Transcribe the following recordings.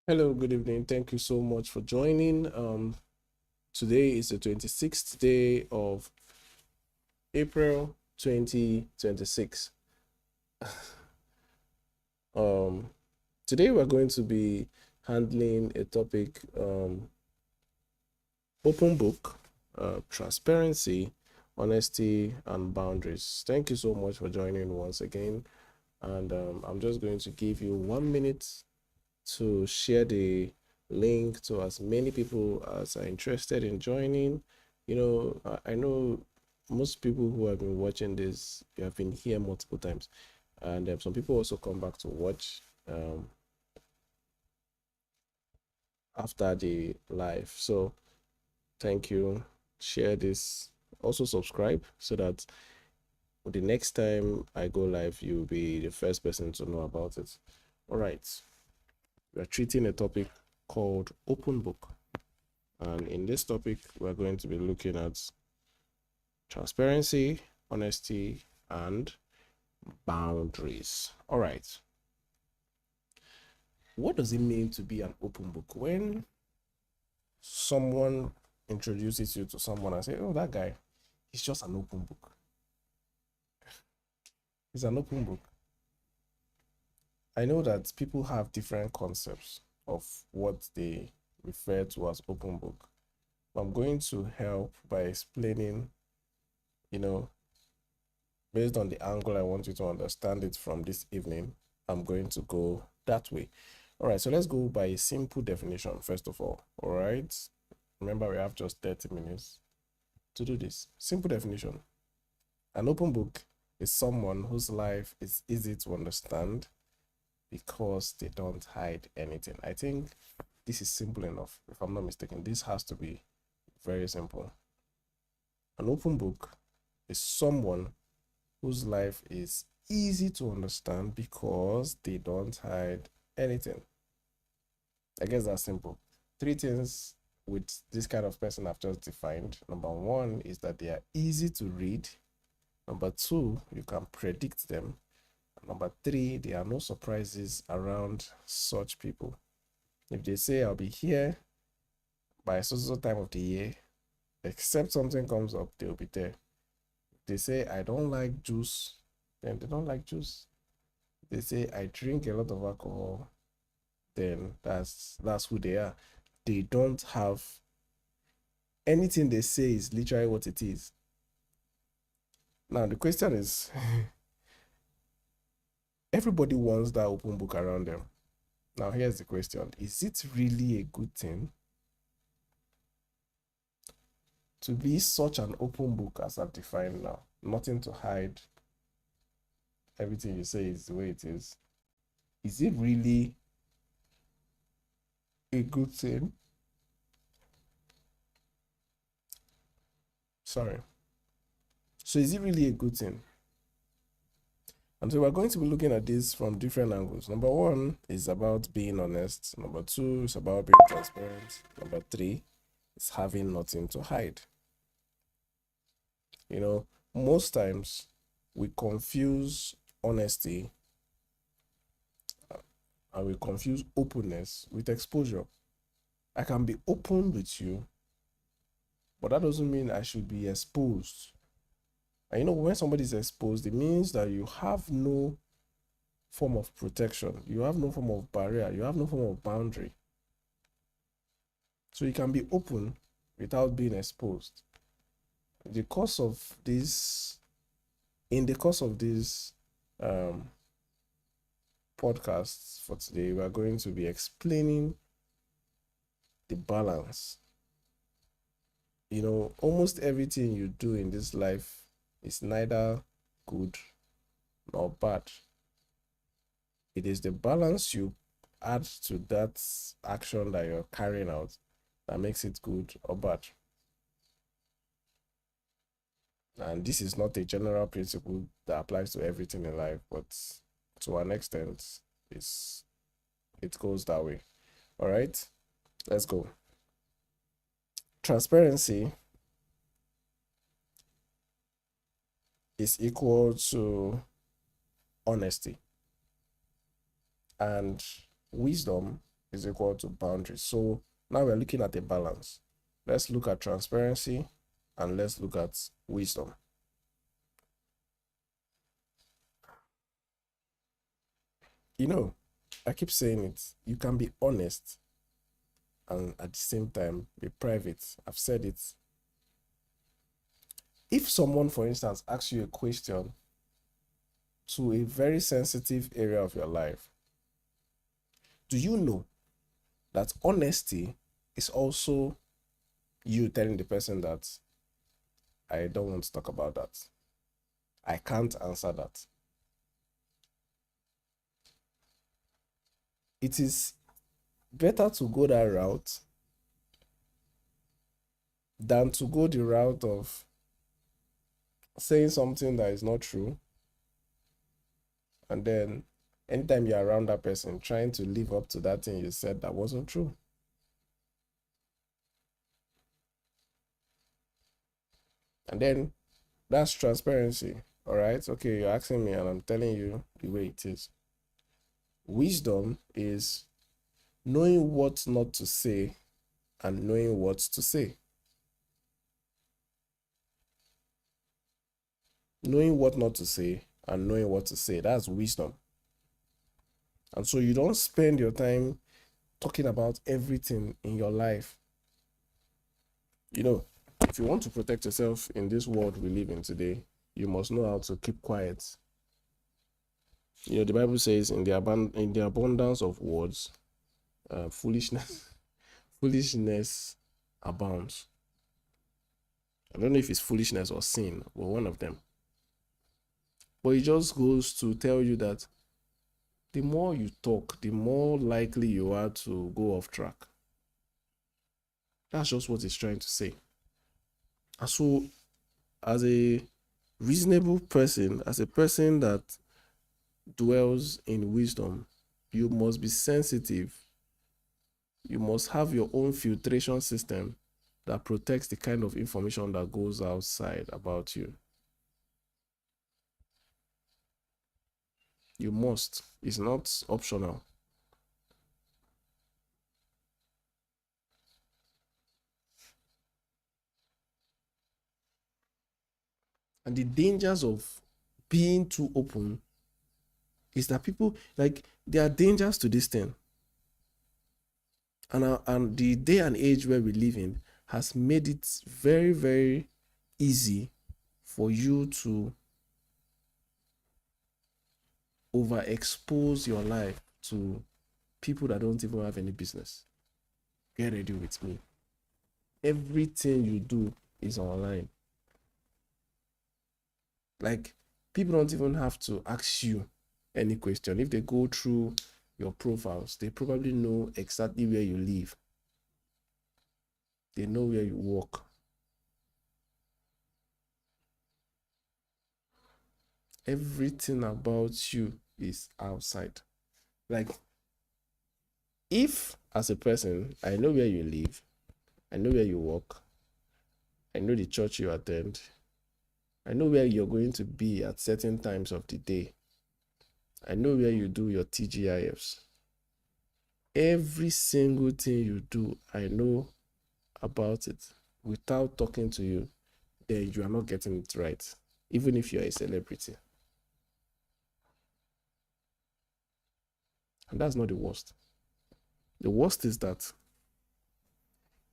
Hello, good evening. Thank you so much for joining. Today is the 26th day of April 2026. Um, Today we're going to be handling a topic, open book, transparency, honesty, and boundaries. Thank you so much for joining once again. And I'm just going to give you 1 minute to share the link to as many people as are interested in joining. I know most people who have been watching this, you have been here multiple times, and some people also come back to watch after the live. So thank you. Share this. Also subscribe so that the next time I go live, you'll be the first person to know about it. All right. We're treating a topic called open book. And in this topic, we're going to be looking at transparency, honesty, and boundaries. All right. What does it mean to be an open book? When someone introduces you to someone and say, "Oh, that guy, he's just an open book. He's an open book." I know that people have different concepts of what they refer to as open book. I'm going to help by explaining, you know, based on the angle I want you to understand it from this evening, I'm going to go that way. All right, so let's go by a simple definition first of all. All right, remember we have just 30 minutes to do this. Simple definition: an open book is someone whose life is easy to understand because they don't hide anything. I think this is simple enough. If I'm not mistaken, this has to be very simple. An open book is someone whose life is easy to understand because they don't hide anything. I guess that's simple. Three things with this kind of person I've just defined. Number one is that they are easy to read. Number two, you can predict them. Number three, there are no surprises around such people. If they say I'll be here by a certain time of the year, except something comes up, they'll be there. If they say I don't like juice, then they don't like juice. They say I drink a lot of alcohol, then that's who they are. They don't have anything they say is literally what it is. Now the question is, everybody wants that open book around them. Now here's the question: is it really a good thing to be such an open book as I've defined now? Nothing to hide. Everything you say is the way it is. Is it really a good thing? Sorry. So is it really a good thing? And so we're going to be looking at this from different angles. Number one is about being honest. Number two is about being transparent. Number three is having nothing to hide. Most times we confuse honesty and we confuse openness with exposure. I can be open with you, but that doesn't mean I should be exposed. And when somebody is exposed, it means that you have no form of protection, you have no form of barrier, you have no form of boundary. So you can be open without being exposed. In the course of this podcasts for today, we are going to be explaining the balance. Almost everything you do in this life is neither good nor bad. It is the balance you add to that action that you're carrying out that makes it good or bad. And this is not a general principle that applies to everything in life, but to an extent, it goes that way. All right, let's go. Transparency is equal to honesty, and wisdom is equal to boundaries. So now we're looking at a balance. Let's look at transparency and let's look at wisdom. You know, I keep saying it. You can be honest and at the same time be private. I've said it. If someone, for instance, asks you a question to a very sensitive area of your life, do you know that honesty is also you telling the person that I don't want to talk about that? I can't answer that. It is better to go that route than to go the route of saying something that is not true, and then anytime you're around that person trying to live up to that thing you said that wasn't true. And then that's transparency. All right, okay, you're asking me and I'm telling you the way it is. Wisdom is knowing what not to say and knowing what to say. Knowing what not to say and knowing what to say, that's wisdom. And so you don't spend your time talking about everything in your life. You know, if you want to protect yourself in this world we live in today, you must know how to keep quiet. You know, the Bible says in the abundance of words, foolishness abounds. I don't know if it's foolishness or sin, but one of them. But it just goes to tell you that the more you talk, the more likely you are to go off track. That's just what it's trying to say. And so, as a reasonable person, as a person that dwells in wisdom, you must be sensitive. You must have your own filtration system that protects the kind of information that goes outside about you. You must. It's not optional. And the dangers of being too open is that people, like, there are dangers to this thing. And the day and age where we live in has made it very, very easy for you to overexpose your life to people that don't even have any business. Get ready with me. Everything you do is online. Like, people don't even have to ask you any question. If they go through your profiles, they probably know exactly where you live. They know where you work. Everything about you is outside. Like, if as a person, I know where you live, I know where you work, I know the church you attend, I know where you're going to be at certain times of the day, I know where you do your TGIFs. Every single thing you do, I know about it without talking to you, then you are not getting it right, even if you're a celebrity. And that's not the worst. The worst is that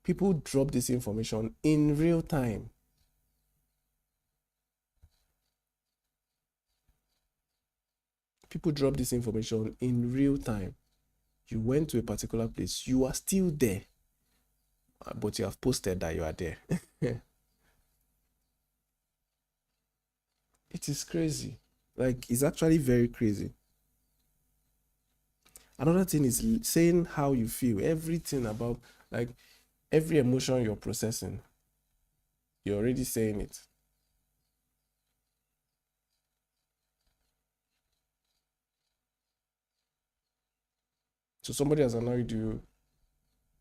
people drop this information in real time. People drop this information in real time. You went to a particular place, you are still there, but you have posted that you are there. It is crazy. Like, it's actually very crazy. Another thing is saying how you feel, everything about, like, every emotion you're processing, you're already saying it. So somebody has annoyed you,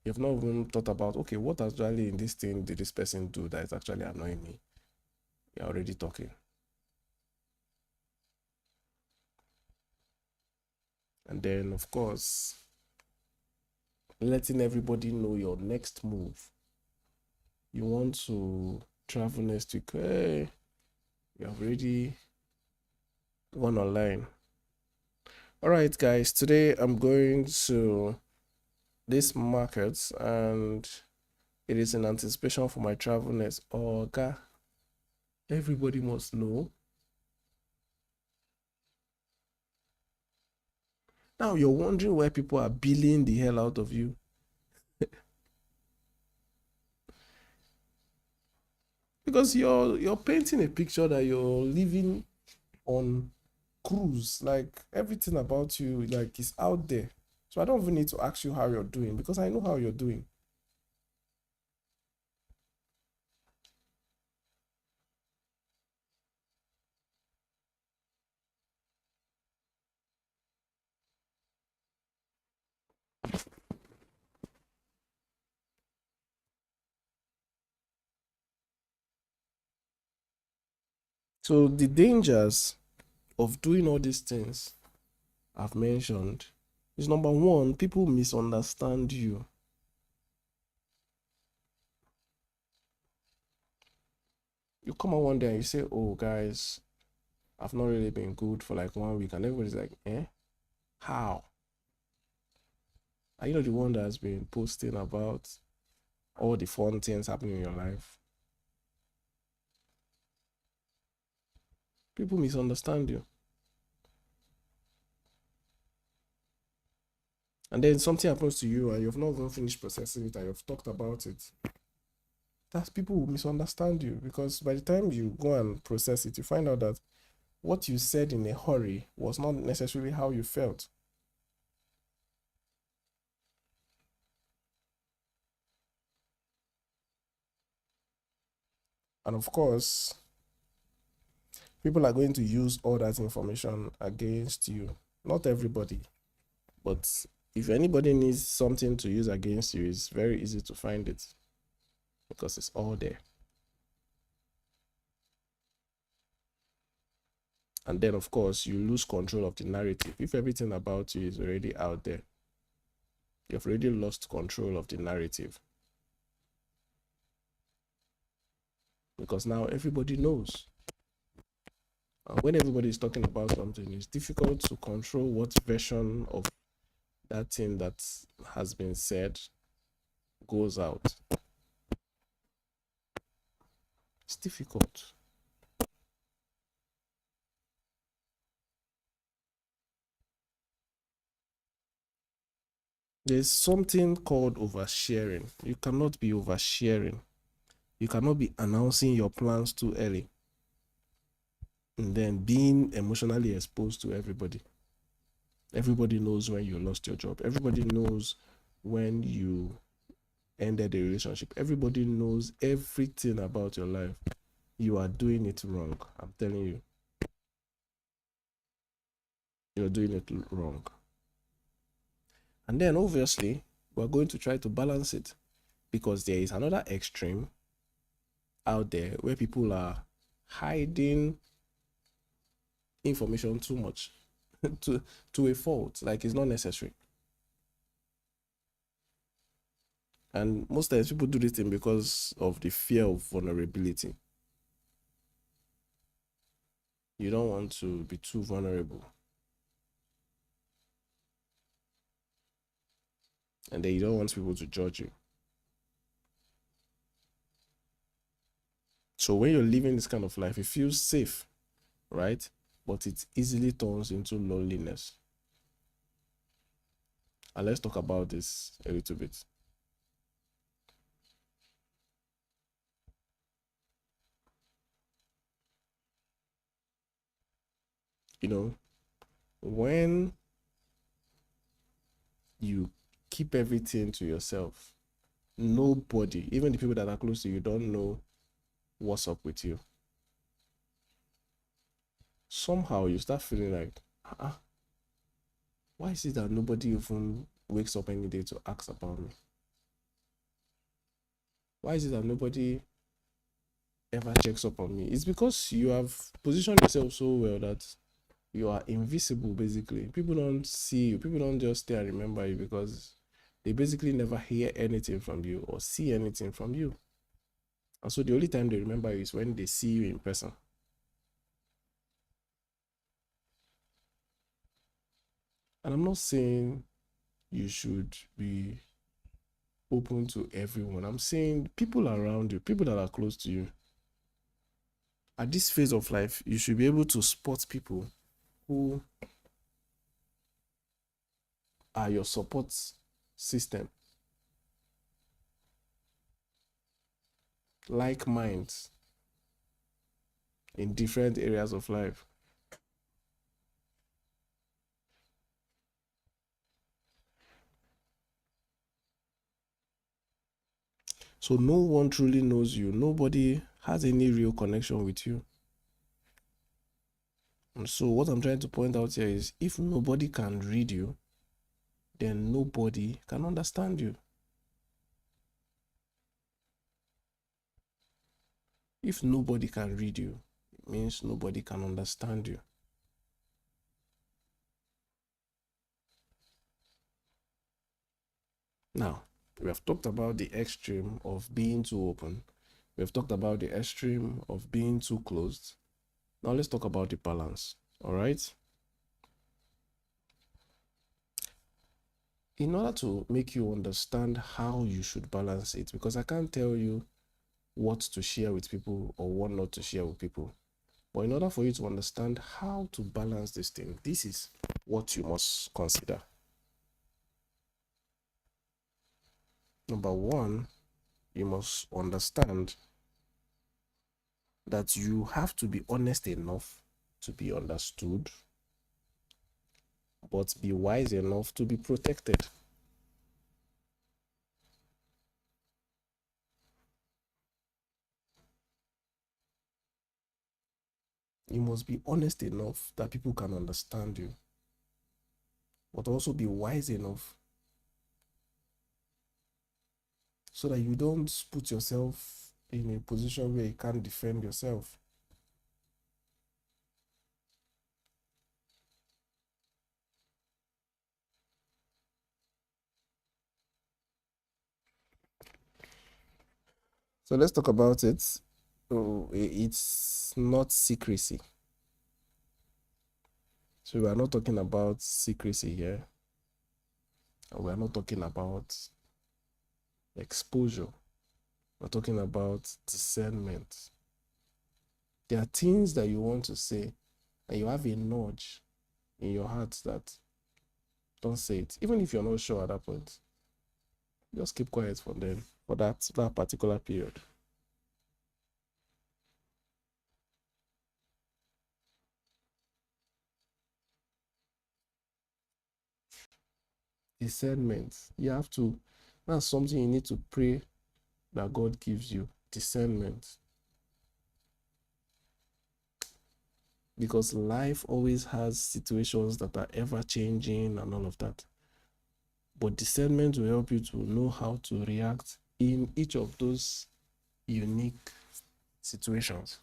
you've not even thought about, okay, what actually in this thing did this person do that is actually annoying me? You're already talking. And then, of course, letting everybody know your next move. You want to travel next week. Hey, you have already gone online. All right, guys. Today I'm going to this market and it is in anticipation for my travel next. Oh, God. Everybody must know. Now you're wondering why people are billing the hell out of you. Because you're painting a picture that you're living on cruise, like everything about you like is out there. So I don't even need to ask you how you're doing because I know how you're doing. So the dangers of doing all these things I've mentioned is number one, people misunderstand you. You come out one day and you say, oh guys, I've not really been good for like 1 week, and everybody's like, eh? How? Are you not the one that's been posting about all the fun things happening in your life? People misunderstand you. And then something happens to you and you've not even finished processing it and you've talked about it. That's people will misunderstand you because by the time you go and process it, you find out that what you said in a hurry was not necessarily how you felt. And of course, people are going to use all that information against you. Not everybody, but if anybody needs something to use against you, it's very easy to find it because it's all there. And then, of course, you lose control of the narrative. If everything about you is already out there, you've already lost control of the narrative. Because now everybody knows. When everybody is talking about something, it's difficult to control what version of that thing that has been said goes out. It's difficult. There's something called oversharing. You cannot be oversharing. You cannot be announcing your plans too early and then being emotionally exposed to everybody. Everybody knows when you lost your job. Everybody knows when you ended a relationship. Everybody knows everything about your life. You are doing it wrong. I'm telling you. You're doing it wrong. And then obviously, we're going to try to balance it because there is another extreme out there where people are hiding information too much to a fault, like it's not necessary. And most times people do this thing because of the fear of vulnerability. You don't want to be too vulnerable. And then you don't want people to judge you. So when you're living this kind of life, it feels safe, right? But it easily turns into loneliness. And let's talk about this a little bit. You know, when you keep everything to yourself, nobody, even the people that are close to you, don't know what's up with you. Somehow you start feeling like, why is it that nobody even wakes up any day to ask about me? Why is it that nobody ever checks up on me? It's because you have positioned yourself so well that you are invisible, basically. People don't see you. People don't just stay and remember you because they basically never hear anything from you or see anything from you. And so the only time they remember you is when they see you in person. And I'm not saying you should be open to everyone. I'm saying people around you, people that are close to you. At this phase of life, you should be able to spot people who are your support system, like minds in different areas of life. So no one truly knows you. Nobody has any real connection with you. And so what I'm trying to point out here is, if nobody can read you, then nobody can understand you. If nobody can read you, it means nobody can understand you. Now, we have talked about the extreme of being too open. We have talked about the extreme of being too closed. Now let's talk about the balance, all right? In order to make you understand how you should balance it, because I can't tell you what to share with people or what not to share with people. But in order for you to understand how to balance this thing, this is what you must consider. Number one, you must understand that you have to be honest enough to be understood, but be wise enough to be protected. You must be honest enough that people can understand you, but also be wise enough so that you don't put yourself in a position where you can't defend yourself. So let's talk about it. It's not secrecy. So we are not talking about secrecy here. We are not talking about exposure. We're talking about discernment. There are things that you want to say, and you have a nudge in your heart that don't say it. Even if you're not sure at that point, just keep quiet for them for that particular period. Discernment. You have to, that's something you need to pray that God gives you. Discernment. Because life always has situations that are ever changing and all of that. But discernment will help you to know how to react in each of those unique situations.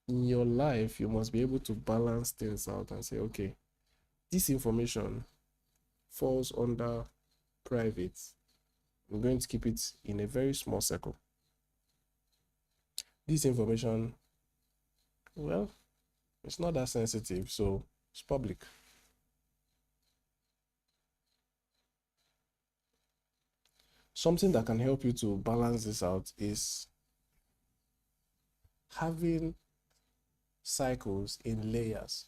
In your life, you must be able to balance things out and say, okay, this information falls under private. I'm going to keep it in a very small circle. This information, well, it's not that sensitive, so it's public. Something that can help you to balance this out is having cycles in layers.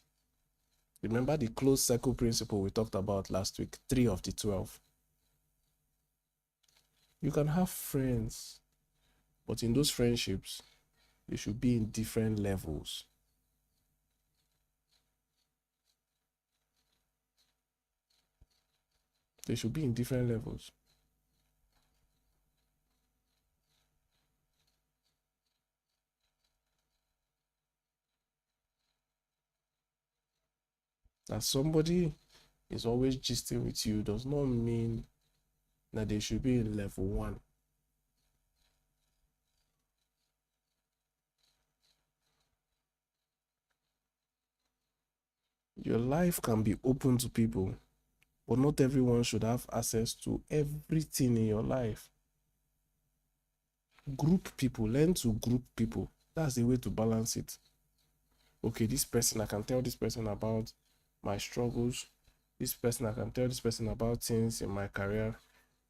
Remember the closed circle principle we talked about last week, 3 of the 12. You can have friends, but in those friendships, they should be in different levels. They should be in different levels. That somebody is always gisting with you does not mean that they should be in level 1. Your life can be open to people, but not everyone should have access to everything in your life. Group people, learn to group people. That's the way to balance it. Okay, this person, I can tell this person about my struggles. This person, I can tell this person about things in my career.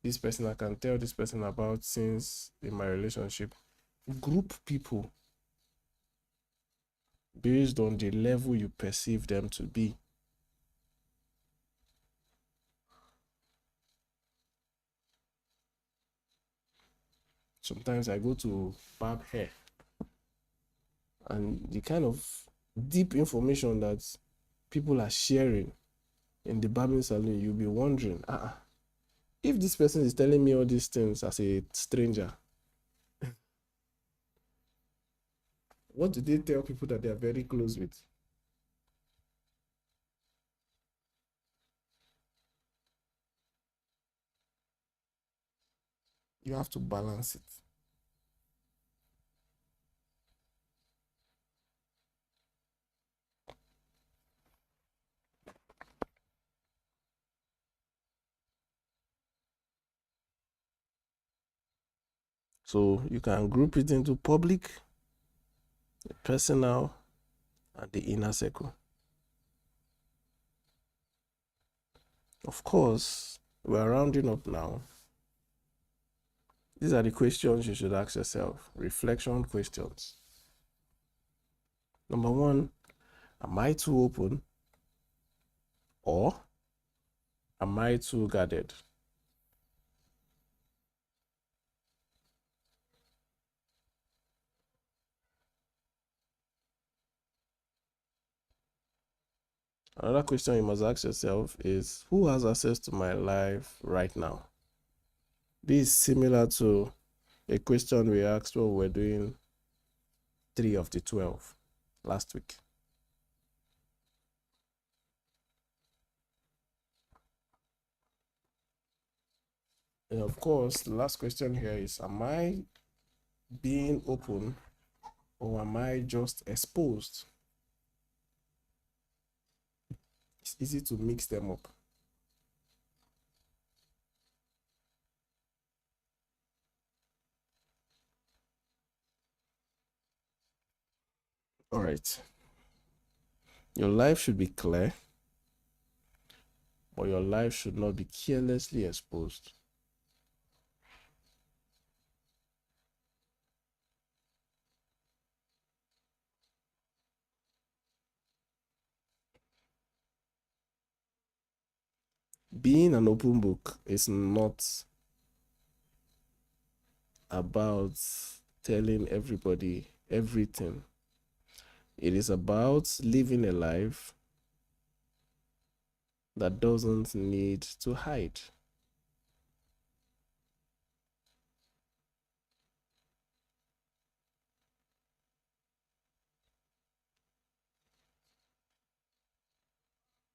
This person, I can tell this person about things in my relationship. Group people based on the level you perceive them to be. Sometimes I go to barb hair, and the kind of deep information that people are sharing in the barbing salon, you'll be wondering, if this person is telling me all these things as a stranger, what do they tell people that they are very close with? You have to balance it. So you can group it into public, personal, and the inner circle. Of course, we're rounding up now. These are the questions you should ask yourself. Reflection questions. Number one, am I too open? Or am I too guarded? Another question you must ask yourself is, who has access to my life right now? This is similar to a question we asked when we were doing 3 of the 12 last week. And of course, the last question here is, am I being open or am I just exposed? It's easy to mix them up. All right. Your life should be clear, but your life should not be carelessly exposed. Being an open book is not about telling everybody everything. It is about living a life that doesn't need to hide.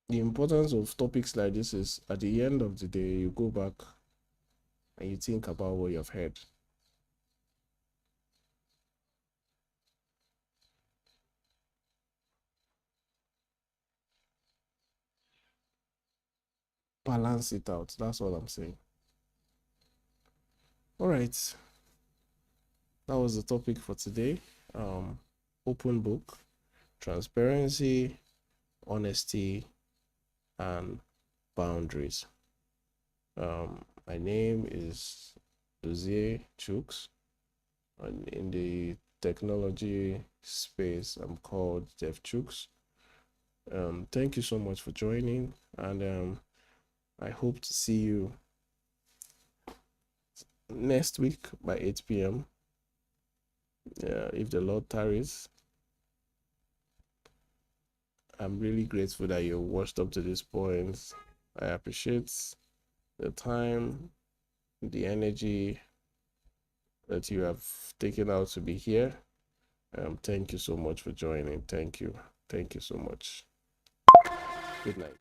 The importance of topics like this is, at the end of the day, you go back and you think about what you've heard. Balance it out. That's all I'm saying. All right. That was the topic for today. Open book, transparency, honesty, and boundaries. My name is Dozie Chuks, and in the technology space, I'm called Jeff Chuks. Thank you so much for joining, and I hope to see you next week by 8 p.m. If the Lord tarries. I'm really grateful that you watched up to this point. I appreciate the time, the energy that you have taken out to be here. Thank you so much for joining. Thank you. Thank you so much. Good night.